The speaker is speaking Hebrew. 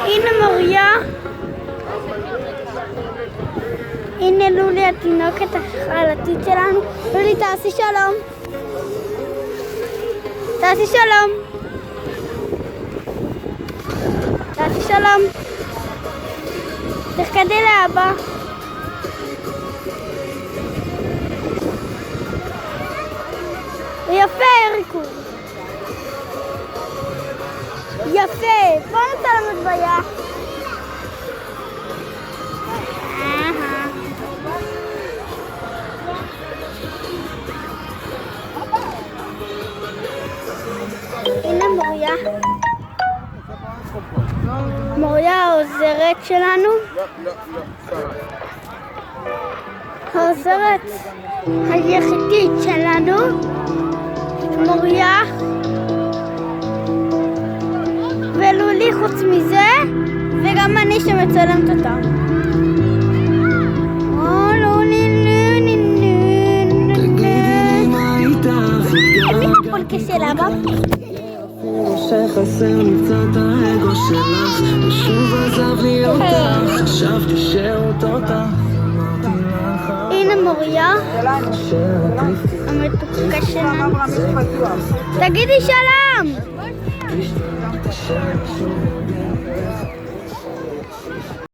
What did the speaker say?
הנה מוריה. הנה לולי התינוקת החלטית שלנו. לולי, תעשי שלום. תעשי שלום. תעשי שלום. תחכדי לאבא. יפה, אריקו. יפה. בוא נצא למטבע. הנה מוריה. מוריה העוזרת שלנו. העוזרת היחידית שלנו. מוריה. ולולי חוץ מזה, וגם אני שמצלמת אותה. מי הפולקה של אבא? שחסר לי קצת האגו שלך, ושוב עזב לי אותך, חשבתי שעוד אותך. הנה מוריה, המתוקה שלנו. תגידי שלום!